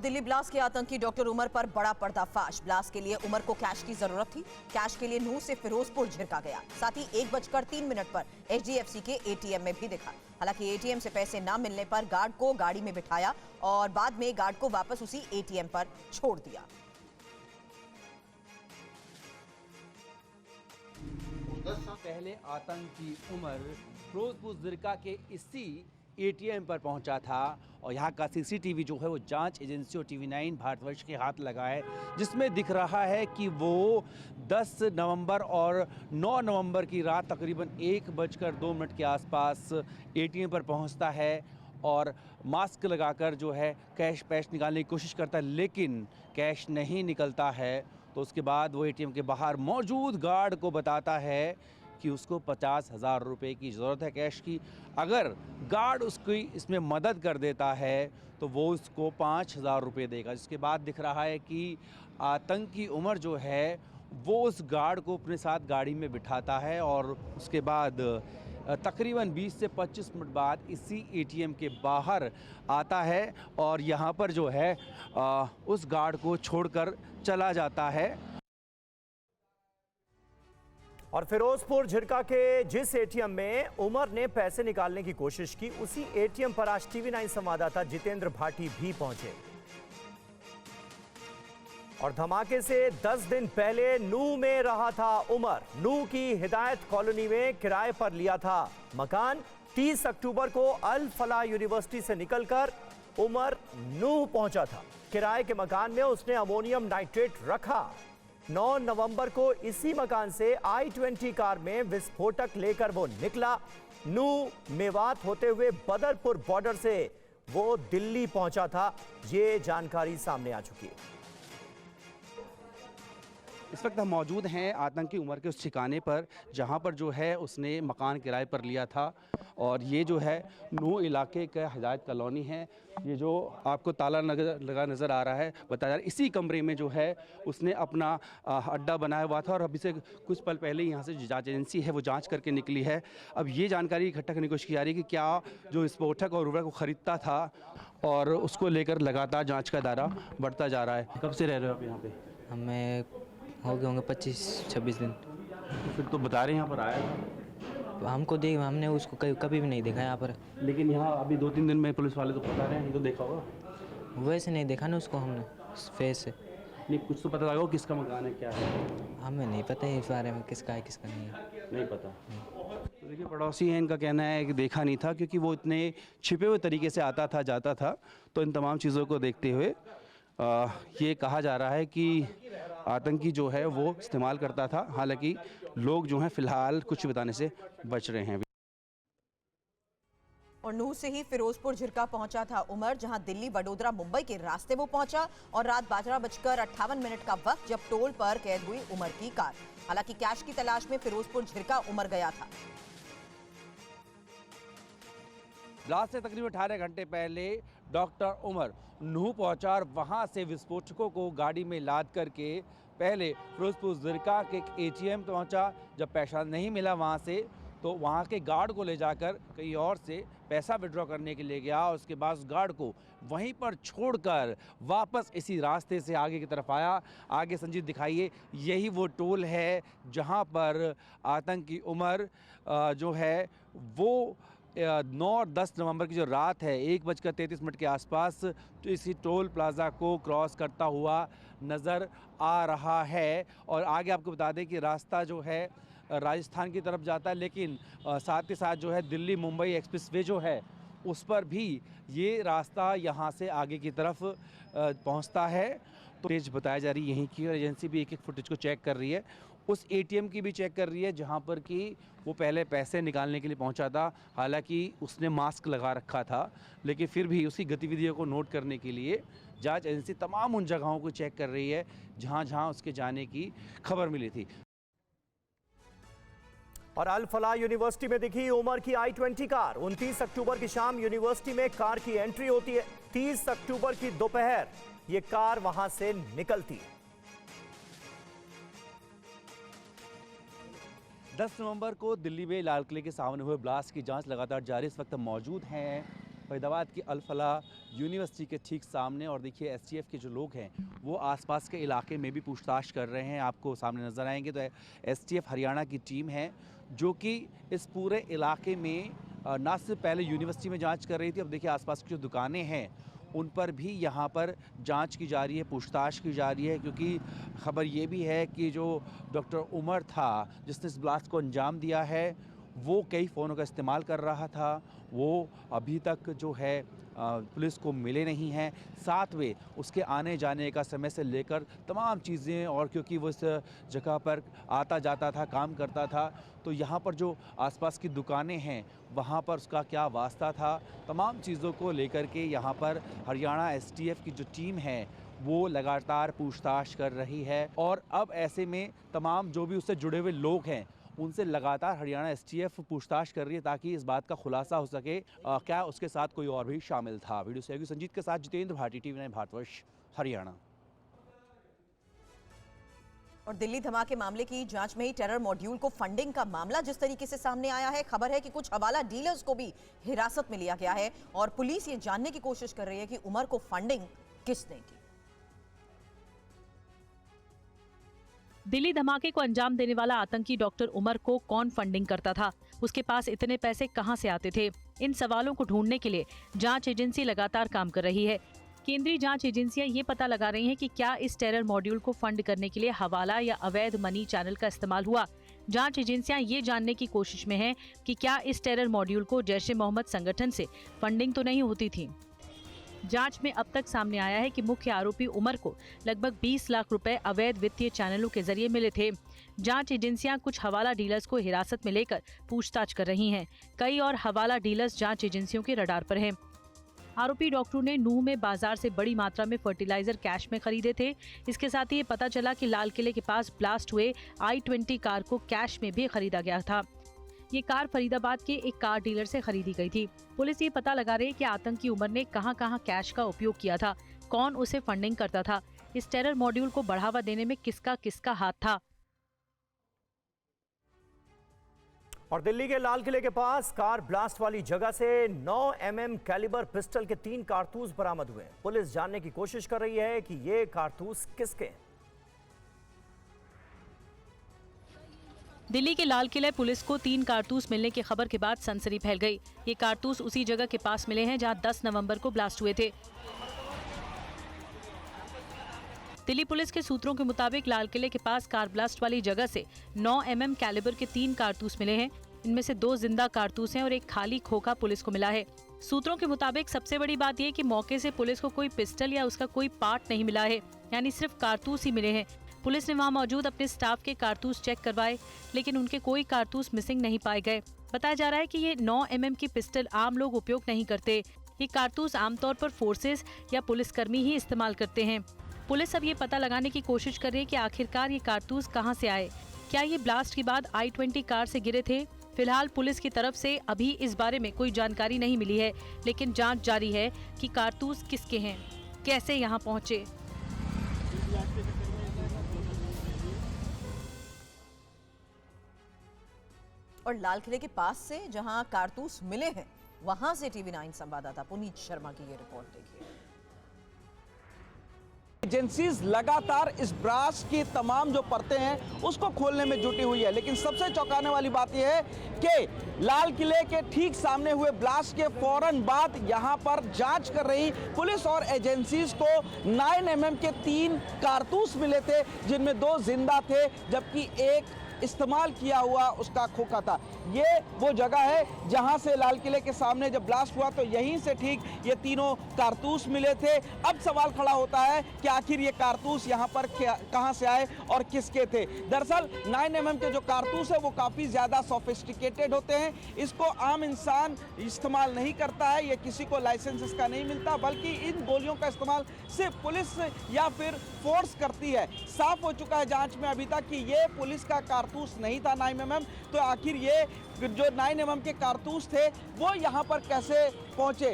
Delhi blast के आतंकी doctor Umar पर बड़ा पर्दाफाश। ब्लास्ट के लिए उमर को कैश की जरूरत थी। कैश के लिए नूह से फिरोजपुर झिरका गया। साथ ही 1:03 पर HDFC के ATM में भी दिखा। हालांकि ATM से पैसे न मिलने पर गार्ड को गाड़ी में बिठाया और बाद में गार्ड को वापस उसी ATM पर छोड़ दिया। पहले आतंकी उमर फिरोजपुर झिरका के इसी ATM पर पहुंचा था और यहाँ का CCTV जो है वो जांच एजेंसी और TV9 भारतवर्ष के हाथ लगा है, जिसमें दिख रहा है कि वो 10 नवंबर और 9 नवंबर की रात तकरीबन 1:02 के आसपास ATM पर पहुंचता है और मास्क लगाकर जो है कैश पैश निकालने की कोशिश करता है, लेकिन कैश नहीं निकलता है। तो उसके बाद वो ATM के बाहर मौजूद गार्ड को बताता है कि उसको 50,000 रुपये की ज़रूरत है कैश की। अगर गार्ड उसकी इसमें मदद कर देता है तो वो उसको 5,000 रुपये देगा। जिसके बाद दिख रहा है कि आतंकी उमर जो है वो उस गार्ड को अपने साथ गाड़ी में बिठाता है और उसके बाद तकरीबन 20 से 25 मिनट बाद इसी ATM के बाहर आता है और यहाँ पर जो है उस गार्ड को छोड़कर चला जाता है। और फिरोजपुर झिरका के जिस ATM में उमर ने पैसे निकालने की कोशिश की, उसी ATM पर आज TV9 संवाददाता जितेंद्र भाटी भी पहुंचे। और धमाके से 10 दिन पहले नूह में रहा था उमर। नूह की हिदायत कॉलोनी में किराए पर लिया था मकान। 30 अक्टूबर को अल फलाह यूनिवर्सिटी से निकलकर उमर नूह पहुंचा था। किराए के मकान में उसने अमोनियम नाइट्रेट रखा। 9 नवंबर को इसी मकान से I-20 कार में विस्फोटक लेकर वो निकला। नूह मेवात होते हुए बदरपुर बॉर्डर से वो दिल्ली पहुंचा था। ये जानकारी सामने आ चुकी है। इस वक्त हम मौजूद हैं आतंकी उमर के उस ठिकाने पर जहां पर जो है उसने मकान किराए पर लिया था और ये जो है नूह इलाके का हिदायत कॉलोनी है। ये जो आपको ताला लगा नज़र आ रहा है, बताया जा रहा है इसी कमरे में जो है उसने अपना अड्डा बनाया हुआ था और अभी से कुछ पल पहले यहाँ से जांच एजेंसी है वो जांच करके निकली है। अब ये जानकारी इकट्ठा करने की कोशिश की जा रही है कि क्या जो विस्फोटक और उर्वरक को ख़रीदता था और उसको लेकर लगातार जाँच का दायरा बढ़ता जा रहा है। कब से रह रहे हो आप यहाँ पे? हमें हो गए होंगे 25-26 दिन। फिर तो बता रहे हैं यहाँ पर आया था। हमको हमने उसको कभी भी नहीं देखा यहाँ पर। लेकिन यहाँ अभी 2-3 दिन में पुलिस वाले तो बता रहे हैं, तो देखा होगा। वैसे नहीं देखा ना उसको हमने फेस से। नहीं, कुछ तो पता लगा किसका मकान है क्या है? हमें नहीं पता है इस बारे में, किसका है किसका नहीं है, नहीं पता। तो देखिए पड़ोसी हैं, इनका कहना है कि देखा नहीं था क्योंकि वो इतने छिपे हुए तरीके से आता था जाता था। तो इन तमाम चीज़ों को देखते हुए ये कहा जा रहा है कि आतंकी जो है वो इस्तेमाल करता था। हालांकि लोग जो हैं फिलहाल कुछ बताने से बच रहे हैं। और नूह से ही फिरोजपुर झिरका पहुंचा था उमर, जहां दिल्ली वडोदरा मुंबई के रास्ते वो पहुंचा और रात 12:58 का वक्त जब टोल पर कैद हुई उमर की कार। हालांकि कैश की तलाश में फिरोजपुर झिरका उमर गया था। ब्लास्ट से तकरीबन 18 घंटे पहले डॉक्टर उमर नूह पहुंचा और वहां से विस्फोटकों को गाड़ी में लाद करके पहले फिरोजपुर झिरका के ATM पहुंचा। जब पैसा नहीं मिला वहां से तो वहां के गार्ड को ले जाकर कहीं और से पैसा विड्रॉ करने के लिए गया। उसके बाद उस गार्ड को वहीं पर छोड़कर वापस इसी रास्ते से आगे की तरफ आया। आगे संजीत दिखाइए, यही वो टोल है जहां पर आतंकी उमर जो है वो 9 और 10 नवंबर की जो रात है 1:33 के आसपास तो इसी टोल प्लाज़ा को क्रॉस करता हुआ नज़र आ रहा है। और आगे आपको बता दें कि रास्ता जो है राजस्थान की तरफ जाता है, लेकिन साथ ही साथ जो है दिल्ली मुंबई एक्सप्रेसवे जो है उस पर भी ये रास्ता यहाँ से आगे की तरफ पहुँचता है। तो फुटेज बताया जा रही है यहीं की और एजेंसी भी एक एक फुटेज को चेक कर रही है। उस ATM की भी चेक कर रही है जहाँ पर कि वो पहले पैसे निकालने के लिए पहुँचा था। हालांकि उसने मास्क लगा रखा था, लेकिन फिर भी उसी गतिविधियों को नोट करने के लिए जांच एजेंसी तमाम उन जगहों को चेक कर रही है जहाँ जहाँ उसके जाने की खबर मिली थी। और अल फलाह यूनिवर्सिटी में दिखी उमर की I-20 कार। 29 अक्टूबर की शाम यूनिवर्सिटी में कार की एंट्री होती है। 30 अक्टूबर की दोपहर ये कार वहां से निकलती है। 10 नवंबर को दिल्ली में लाल किले के सामने हुए ब्लास्ट की जांच लगातार जारी। इस वक्त मौजूद हैं फरीदाबाद की अल फलाह यूनिवर्सिटी के ठीक सामने। और देखिए एसटीएफ के जो लोग हैं वो आसपास के इलाके में भी पूछताछ कर रहे हैं। आपको सामने नज़र आएंगे तो एसटीएफ हरियाणा की टीम है जो कि इस पूरे इलाके में ना सिर्फ पहले यूनिवर्सिटी में जांच कर रही थी, अब देखिए आसपास की जो दुकानें हैं उन पर भी यहाँ पर जांच की जा रही है, पूछताछ की जा रही है। क्योंकि खबर ये भी है कि जो डॉक्टर उमर था जिसने इस ब्लास्ट को अंजाम दिया है वो कई फ़ोनों का इस्तेमाल कर रहा था, वो अभी तक जो है पुलिस को मिले नहीं हैं। साथ में उसके आने जाने का समय से लेकर तमाम चीज़ें, और क्योंकि वो इस जगह पर आता जाता था, काम करता था, तो यहाँ पर जो आसपास की दुकानें हैं वहाँ पर उसका क्या वास्ता था, तमाम चीज़ों को लेकर के यहाँ पर हरियाणा एसटीएफ की जो टीम है वो लगातार पूछताछ कर रही है। और अब ऐसे में तमाम जो भी उससे जुड़े हुए लोग हैं उनसे लगातार हरियाणा एसटीएफ पूछताछ कर रही है ताकि इस बात का खुलासा हो सके क्या उसके साथ कोई और भी शामिल था। वीडियो सहयोगी संजीत के साथ जितेंद्र भाटी, टीवी 9 भारतवर्ष, हरियाणा। और दिल्ली धमाके मामले की जांच में ही टेरर मॉड्यूल को फंडिंग का मामला जिस तरीके से सामने आया है, खबर है कि कुछ हवाला डीलर्स को भी हिरासत में लिया गया है और पुलिस ये जानने की कोशिश कर रही है कि उमर को फंडिंग किसने की। दिल्ली धमाके को अंजाम देने वाला आतंकी डॉक्टर उमर को कौन फंडिंग करता था, उसके पास इतने पैसे कहां से आते थे, इन सवालों को ढूंढने के लिए जांच एजेंसी लगातार काम कर रही है। केंद्रीय जांच एजेंसियां ये पता लगा रही हैं कि क्या इस टेरर मॉड्यूल को फंड करने के लिए हवाला या अवैध मनी चैनल का इस्तेमाल हुआ। जांच एजेंसियां ये जानने की कोशिश में हैं कि क्या इस टेरर मॉड्यूल को जैश ए मोहम्मद संगठन से फंडिंग तो नहीं होती थी। जांच में अब तक सामने आया है कि मुख्य आरोपी उमर को लगभग 20 लाख रुपए अवैध वित्तीय चैनलों के जरिए मिले थे। जांच एजेंसियां कुछ हवाला डीलर्स को हिरासत में लेकर पूछताछ कर रही हैं। कई और हवाला डीलर्स जांच एजेंसियों के रडार पर हैं। आरोपी डॉक्टरों ने नूह में बाजार से बड़ी मात्रा में फर्टिलाइजर कैश में खरीदे थे। इसके साथ ही ये पता चला कि लाल किले के पास ब्लास्ट हुए i20 कार को कैश में भी खरीदा गया था। ये कार फरीदाबाद के एक कार डीलर से खरीदी गई थी। पुलिस ये पता लगा रही है कि आतंकी उमर ने कहां-कहां कैश का उपयोग किया था, कौन उसे फंडिंग करता था, इस टेरर मॉड्यूल को बढ़ावा देने में किसका हाथ था। और दिल्ली के लाल किले के पास कार ब्लास्ट वाली जगह से 9 mm कैलिबर पिस्टल के 3 कारतूस बरामद हुए। पुलिस जानने की कोशिश कर रही है कि ये कारतूस किसके हैं। दिल्ली के लाल किले पुलिस को 3 कारतूस मिलने की खबर के बाद सनसनी फैल गई। ये कारतूस उसी जगह के पास मिले हैं जहां 10 नवंबर को ब्लास्ट हुए थे। दिल्ली पुलिस के सूत्रों के मुताबिक लाल किले के पास कार ब्लास्ट वाली जगह से 9 mm कैलिबर के 3 कारतूस मिले हैं। इनमें से 2 जिंदा कारतूस हैं और एक खाली खोखा पुलिस को मिला है। सूत्रों के मुताबिक सबसे बड़ी बात यह कि मौके से पुलिस को कोई पिस्टल या उसका कोई पार्ट नहीं मिला है, यानी सिर्फ कारतूस ही मिले हैं। पुलिस ने वहां मौजूद अपने स्टाफ के कारतूस चेक करवाए, लेकिन उनके कोई कारतूस मिसिंग नहीं पाए गए। बताया जा रहा है कि ये 9 mm की पिस्टल आम लोग उपयोग नहीं करते। ये कारतूस आमतौर पर फोर्सेस या पुलिसकर्मी ही इस्तेमाल करते हैं। पुलिस अब ये पता लगाने की कोशिश कर रही है कि आखिरकार ये कारतूस कहां से आए। क्या ये ब्लास्ट के बाद i20 कार से गिरे थे? फिलहाल पुलिस की तरफ से अभी इस बारे में कोई जानकारी नहीं मिली है, लेकिन जांच जारी है कि कारतूस किसके हैं, कैसे यहाँ पहुँचे। और लाल किले के पास से जहां कारतूस मिले हैं वहां से टीवी 9 संवाददाता पुनीत शर्मा की ये रिपोर्ट देखिए। एजेंसीज लगातार इस ब्लास्ट की तमाम जो परतें हैं उसको खोलने में जुटी हुई है, लेकिन सबसे चौंकाने वाली बात यह है कि लाल किले के ठीक सामने हुए ब्लास्ट के फौरन बाद यहां पर जांच कर रही पुलिस और एजेंसीज को 9 mm के 3 कारतूस मिले थे, जिनमें 2 जिंदा थे जबकि एक इस्तेमाल किया हुआ उसका खोखा था। ये वो जगह है जहां से लाल किले के सामने जब ब्लास्ट हुआ तो यहीं से ठीक ये तीनों कारतूस मिले थे। अब सवाल खड़ा होता है कि आखिर ये कारतूस यहां पर कहां से आए और किसके थे। दरअसल 9 mm के जो कारतूस है वो काफ़ी ज़्यादा सोफिस्टिकेटेड होते हैं, इसको आम इंसान इस्तेमाल नहीं करता है, ये किसी को लाइसेंस इसका नहीं मिलता, बल्कि इन गोलियों का इस्तेमाल सिर्फ पुलिस या फिर फोर्स करती है। साफ हो चुका है जांच में अभी तक कि ये पुलिस का कारतूस नहीं था 9 mm, तो आखिर ये जो 9 mm के कारतूस थे वो यहाँ पर कैसे पहुँचे।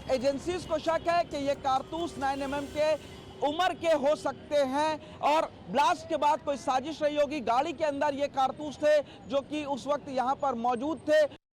एजेंसीज को शक है कि ये कारतूस 9 mm के उमर के हो सकते हैं और ब्लास्ट के बाद कोई साजिश रही होगी। गाड़ी के अंदर ये कारतूस थे जो कि उस वक्त यहाँ पर मौजूद थे।